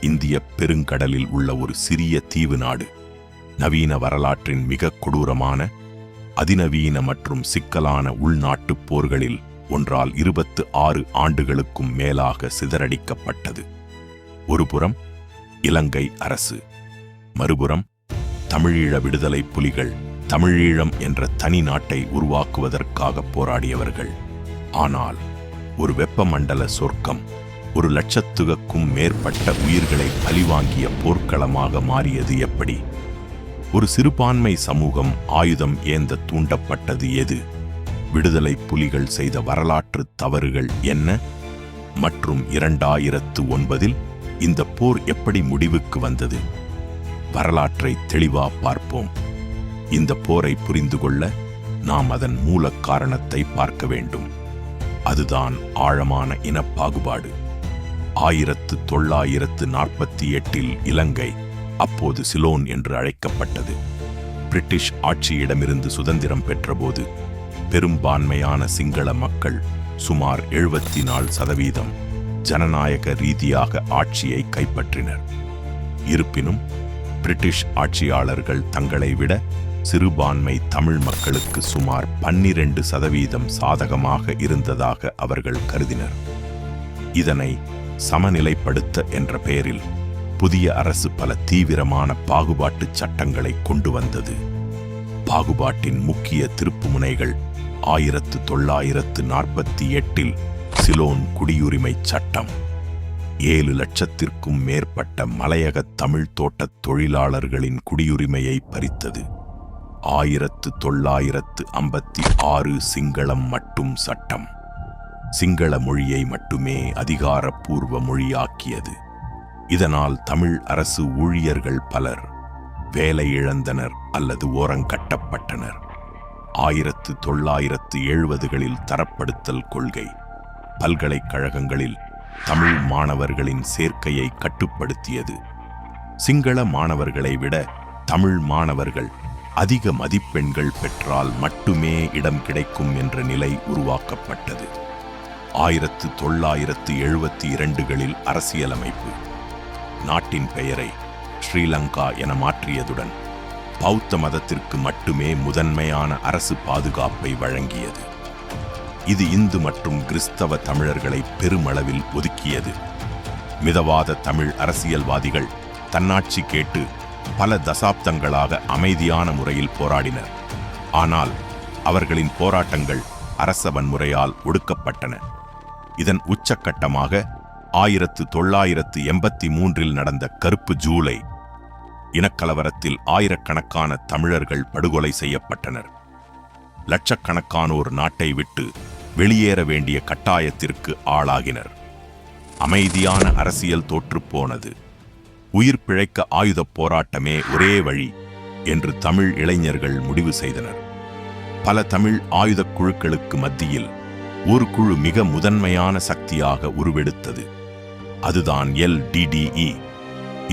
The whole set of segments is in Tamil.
இந்திய பெருங்கடலில் உள்ள ஒரு சிறிய தீவு நாடு. நவீன வரலாற்றின் மிக கொடூரமான, அதிநவீன மற்றும் சிக்கலான உள்நாட்டுப் போர்களில் ஒன்றால் 26 ஆண்டுகளுக்கும் மேலாக சிதறடிக்கப்பட்டது. ஒருபுறம் இலங்கை அரசு, மறுபுறம் தமிழீழ விடுதலை புலிகள் தமிழீழம் என்ற தனி நாட்டை உருவாக்குவதற்காக போராடியவர்கள். ஆனால் ஒரு வெப்பமண்டல சொர்க்கம் 1,00,000க்கும் மேற்பட்ட உயிர்களை பலிவாங்கிய போர்க்களமாக மாறியது எப்படி? ஒரு சிறுபான்மை சமூகம் ஆயுதம் ஏந்த தூண்டப்பட்டது எது? விடுதலை புலிகள் செய்த வரலாற்று தவறுகள் என்ன? மற்றும் 2009 இந்த போர் எப்படி முடிவுக்கு வந்தது? வரலாற்றை தெளிவா பார்ப்போம். இந்த போரை புரிந்து கொள்ள நாம் அதன் மூல காரணத்தை பார்க்க வேண்டும். அதுதான் ஆழமான இனப்பாகுபாடு. 1948 இலங்கை, அப்போது சிலோன் என்று அழைக்கப்பட்டது, பிரிட்டிஷ் ஆட்சியிடமிருந்து சுதந்திரம் பெற்றபோது பெரும்பான்மையான சிங்கள மக்கள் சுமார் 74% ஜனநாயக ரீதியாக ஆட்சியை கைப்பற்றினர். இருப்பினும் பிரிட்டிஷ் ஆட்சியாளர்கள் தங்களை விட சிறுபான்மை தமிழ் மக்களுக்கு சுமார் 12% சாதகமாக இருந்ததாக அவர்கள் கருதினர். இதனை சமநிலைப்படுத்த என்ற பெயரில் புதிய அரசு பல தீவிரமான பாகுபாட்டு சட்டங்களை கொண்டு வந்தது. பாகுபாட்டின் முக்கிய திருப்புமுனைகள் 1948 சிலோன் குடியுரிமை சட்டம் 7 லட்சத்திற்கும் மேற்பட்ட மலையக தமிழ் தோட்டத் தொழிலாளர்களின் குடியுரிமையை பறித்தது. 1956 சிங்களம் மட்டும் சட்டம் சிங்கள மொழியை மட்டுமே அதிகாரப்பூர்வ மொழியாக்கியது. இதனால் தமிழ் அரசு ஊழியர்கள் பலர் வேலை இழந்தனர் அல்லது ஓரங்கட்டப்பட்டனர். 1970களில் தரப்படுத்தல் கொள்கை பல்கலைக்கழகங்களில் தமிழ் மாணவர்களின் சேர்க்கையை கட்டுப்படுத்தியது. சிங்கள மாணவர்களை விட தமிழ் மாணவர்கள் அதிக மதிப்பெண்கள் பெற்றால் மட்டுமே இடம் கிடைக்கும் என்ற நிலை உருவாக்கப்பட்டது. 1972களில் அரசியலமைப்பு நாட்டின் பெயரை ஸ்ரீலங்கா என மாற்றியதுடன் பௌத்த மதத்திற்கு மட்டுமே முதன்மையான அரசு பாதுகாப்பை வழங்கியது. இது இந்து மற்றும் கிறிஸ்தவ தமிழர்களை பெருமளவில் ஒதுக்கியது. மிதவாத தமிழ் அரசியல்வாதிகள் தன்னாட்சி கேட்டு பல தசாப்தங்களாக அமைதியான முறையில் போராடினர். ஆனால் அவர்களின் போராட்டங்கள் அரச வன்முறையால் ஒடுக்கப்பட்டன. இதன் உச்சக்கட்டமாக 1983 நடந்த கருப்பு ஜூலை இனக்கலவரத்தில் ஆயிரக்கணக்கான தமிழர்கள் படுகொலை செய்யப்பட்டனர். லட்சக்கணக்கானோர் நாட்டை விட்டு வெளியேற வேண்டிய கட்டாயத்திற்கு ஆளாகினர். அமைதியான அரசியல் தோற்றுப்போனது. உயிர் பிழைக்க ஆயுதப் போராட்டமே ஒரே வழி என்று தமிழ் இளைஞர்கள் முடிவு செய்தனர். பல தமிழ் ஆயுதக் குழுக்களுக்கு மத்தியில் ஒரு குழு மிக முதன்மையான சக்தியாக உருவெடுத்தது. அதுதான் LDDE.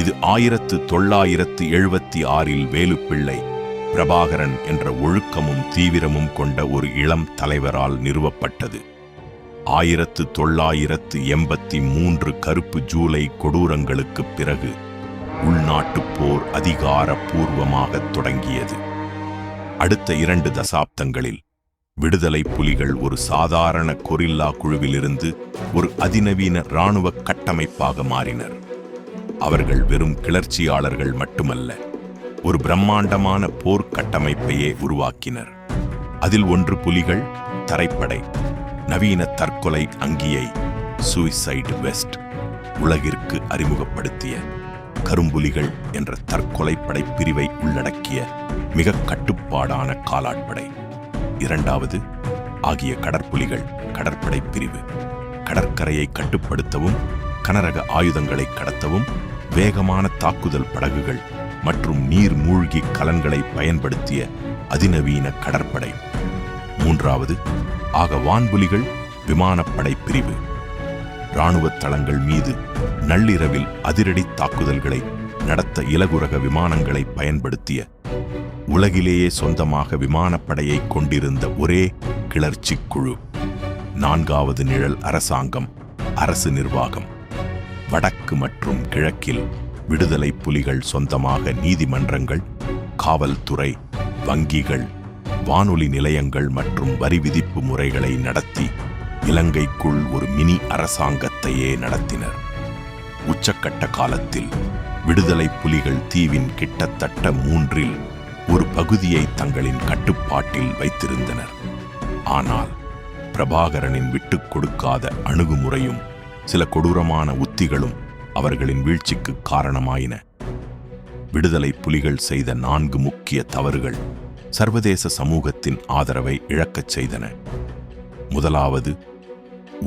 இது 1976 வேலுப்பிள்ளை பிரபாகரன் என்ற ஒழுக்கமும் தீவிரமும் கொண்ட ஒரு இளம் தலைவரால் நிறுவப்பட்டது. 1983 கருப்பு ஜூலை கொடூரங்களுக்குப் பிறகு உள்நாட்டுப் போர் அதிகாரப்பூர்வமாக தொடங்கியது. அடுத்த 2 தசாப்தங்களில் விடுதலை புலிகள் ஒரு சாதாரண கொரில்லா குழுவிலிருந்து ஒரு அதிநவீன இராணுவ கட்டமைப்பாக மாறினர். அவர்கள் வெறும் கிளர்ச்சியாளர்கள் மட்டுமல்ல, ஒரு பிரம்மாண்டமான போர் கட்டமைப்பையே உருவாக்கினர். அதில் ஒன்று புலிகள் தரைப்படை. நவீன தற்கொலை அங்கியை சூசைட் வெஸ்ட் உலகிற்கு அறிமுகப்படுத்திய கரும்புலிகள் என்ற தற்கொலைப்படை பிரிவை உள்ளடக்கிய மிக கட்டுப்பாடான காலாட்படை. 2வது ஆகிய கடற்புலிகள் கடற்படை பிரிவு கடற்கரையை கட்டுப்படுத்தவும் கனரக ஆயுதங்களை கடத்தவும் வேகமான தாக்குதல் படகுகள் மற்றும் நீர் மூழ்கி கலன்களை பயன்படுத்திய அதிநவீன கடற்படை. 3வது ஆக வான்புலிகள் விமானப்படை பிரிவு இராணுவ தளங்கள் மீது நள்ளிரவில் அதிரடி தாக்குதல்களை நடத்த இலகுரக விமானங்களை பயன்படுத்திய உலகிலேயே சொந்தமாக விமானப்படையை கொண்டிருந்த ஒரே கிளர்ச்சி குழு. 4வது நிழல் அரசாங்கம் அரசு நிர்வாகம். வடக்கு வடக்கு மற்றும் கிழக்கில் விடுதலை புலிகள் சொந்தமாக நீதிமன்றங்கள், காவல்துறை, வங்கிகள், வானொலி நிலையங்கள் மற்றும் வரி விதிப்பு முறைகளை நடத்தி இலங்கைக்குள் ஒரு மினி அரசாங்கத்தையே நடத்தினர். உச்சக்கட்ட காலத்தில் விடுதலை புலிகள் தீவின் கிட்டத்தட்ட 3இல் ஒரு பகுதியை தங்களின் கட்டுப்பாட்டில் வைத்திருந்தனர். ஆனால் பிரபாகரனின் விட்டுக் கொடுக்காத அணுகுமுறையும் சில கொடூரமான உத்திகளும் அவர்களின் வீழ்ச்சிக்கு காரணமாயின. விடுதலை புலிகள் செய்த 4 முக்கிய தவறுகள் சர்வதேச சமூகத்தின் ஆதரவை இழக்கச் செய்தன. முதலாவது,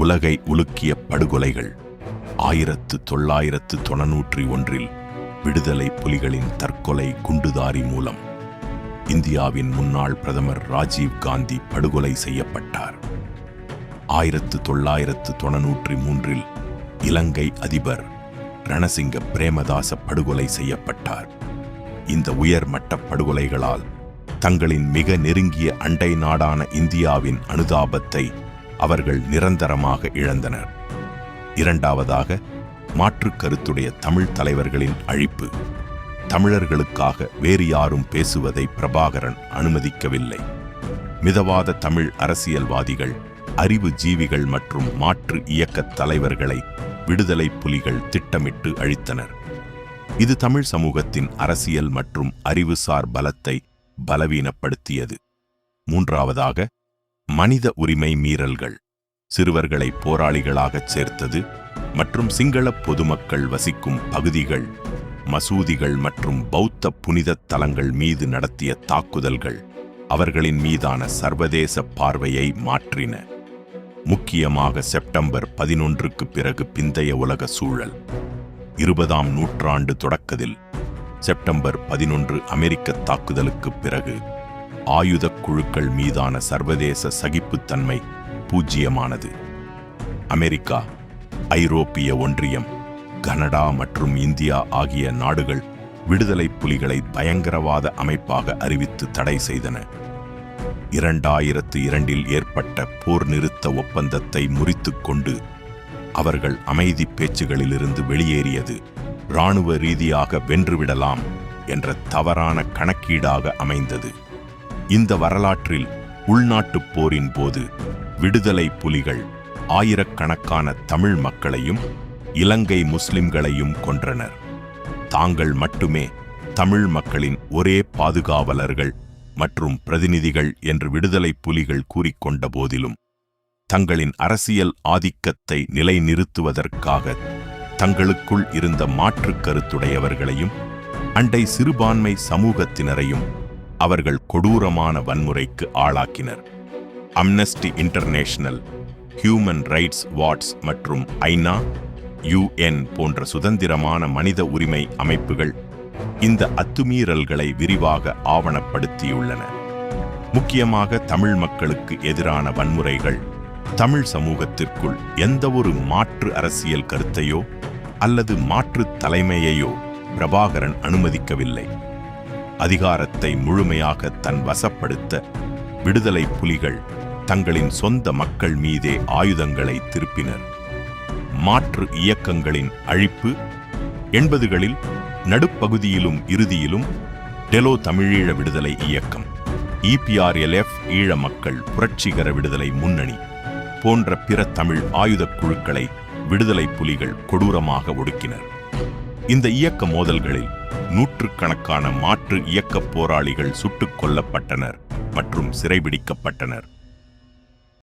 உலகை உலுக்கிய படுகொலைகள். 1991இல் விடுதலை புலிகளின் தற்கொலை குண்டுதாரி மூலம் இந்தியாவின் முன்னாள் பிரதமர் ராஜீவ் காந்தி படுகொலை செய்யப்பட்டார். 1993இல் இலங்கை அதிபர் ரணசிங்க பிரேமதாச படுகொலை செய்யப்பட்டார். இந்த உயர்மட்ட படுகொலைகளால் தங்களின் மிக நெருங்கிய அண்டை நாடான இந்தியாவின் அனுதாபத்தை அவர்கள் நிரந்தரமாக இழந்தனர். இரண்டாவதாக, மாற்றுக் கருத்துடைய தமிழ் தலைவர்களின் அழிப்பு. தமிழர்களுக்காக வேறு யாரும் பேசுவதை பிரபாகரன் அனுமதிக்கவில்லை. மிதவாத தமிழ் அரசியல்வாதிகள், அறிவு ஜீவிகள் மற்றும் மாற்று இயக்கத் தலைவர்களை விடுதலை புலிகள் திட்டமிட்டு அழித்தனர். இது தமிழ் சமூகத்தின் அரசியல் மற்றும் அறிவுசார் பலத்தை பலவீனப்படுத்தியது. மூன்றாவதாக, மனித உரிமை மீறல்கள். சிறுவர்களை போராளிகளாகச் சேர்த்தது மற்றும் சிங்கள பொதுமக்கள் வசிக்கும் பகுதிகள், மசூதிகள் மற்றும் பௌத்த புனித தலங்கள் மீது நடத்திய தாக்குதல்கள் அவர்களின் மீதான சர்வதேச பார்வையை மாற்றின. முக்கியமாக செப்டம்பர் 11க்கு பிறகு பிந்தைய உலக சூழல். 20ஆம் நூற்றாண்டு தொடக்கத்தில் செப்டம்பர் 11 அமெரிக்க தாக்குதலுக்குப் பிறகு ஆயுதக் குழுக்கள் மீதான சர்வதேச சகிப்புத்தன்மை பூஜ்ஜியமானது. அமெரிக்கா, ஐரோப்பிய ஒன்றியம், கனடா மற்றும் இந்தியா ஆகிய நாடுகள் விடுதலை புலிகளை பயங்கரவாத அமைப்பாக அறிவித்து தடை செய்தன. 2002இல் ஏற்பட்ட போர் நிறுத்த ஒப்பந்தத்தை முறித்துக் கொண்டு அவர்கள் அமைதி பேச்சுகளிலிருந்து வெளியேறியது இராணுவ ரீதியாக வென்றுவிடலாம் என்ற தவறான கணக்கீடாக அமைந்தது. இந்த வரலாற்றில் உள்நாட்டுப் போரின் போது விடுதலை புலிகள் ஆயிரக்கணக்கான தமிழ் மக்களையும் இலங்கை முஸ்லிம்களையும் கொன்றனர். தாங்கள் மட்டுமே தமிழ் மக்களின் ஒரே பாதுகாவலர்கள் மற்றும் பிரதிநிதிகள் என்று விடுதலை புலிகள் கூறிக்கொண்ட போதிலும் தங்களின் அரசியல் ஆதிக்கத்தை நிலைநிறுத்துவதற்காக தங்களுக்குள் இருந்த மாற்றுக் கருத்துடையவர்களையும் அண்டை சிறுபான்மை சமூகத்தினரையும் அவர்கள் கொடூரமான வன்முறைக்கு ஆளாக்கினர். Amnesty International, Human Rights Watch மற்றும் ஐநா, UN போன்ற சுதந்திரமான மனித உரிமை அமைப்புகள் இந்த அத்துமீறல்களை விரிவாக ஆவணப்படுத்தியுள்ளன. முக்கியமாக தமிழ் மக்களுக்கு எதிரான வன்முறைகள் தமிழ் சமூகத்திற்குள் எந்தவொரு மாற்று அரசியல் கருத்தையோ அல்லது மாற்று தலைமையையோ பிரபாகரன் அனுமதிக்கவில்லை. அதிகாரத்தை முழுமையாக தன் வசப்படுத்த விடுதலை புலிகள் தங்களின் சொந்த மக்கள் மீதே ஆயுதங்களை திருப்பினர். மாற்று இயக்கங்களின் அழிப்பு. 80களில் நடுப்பகுதியிலும் இறுதியிலும் டெலோ தமிழீழ விடுதலை இயக்கம், EPRLF ஈழ மக்கள் புரட்சிகர விடுதலை முன்னணி போன்ற பிற தமிழ் ஆயுதக் குழுக்களை விடுதலை புலிகள் கொடூரமாக ஒடுக்கினர். இந்த இயக்க மோதல்களில் நூற்றுக்கணக்கான மாற்று இயக்கப் போராளிகள் சுட்டுக் கொல்லப்பட்டனர் மற்றும் சிறைபிடிக்கப்பட்டனர்.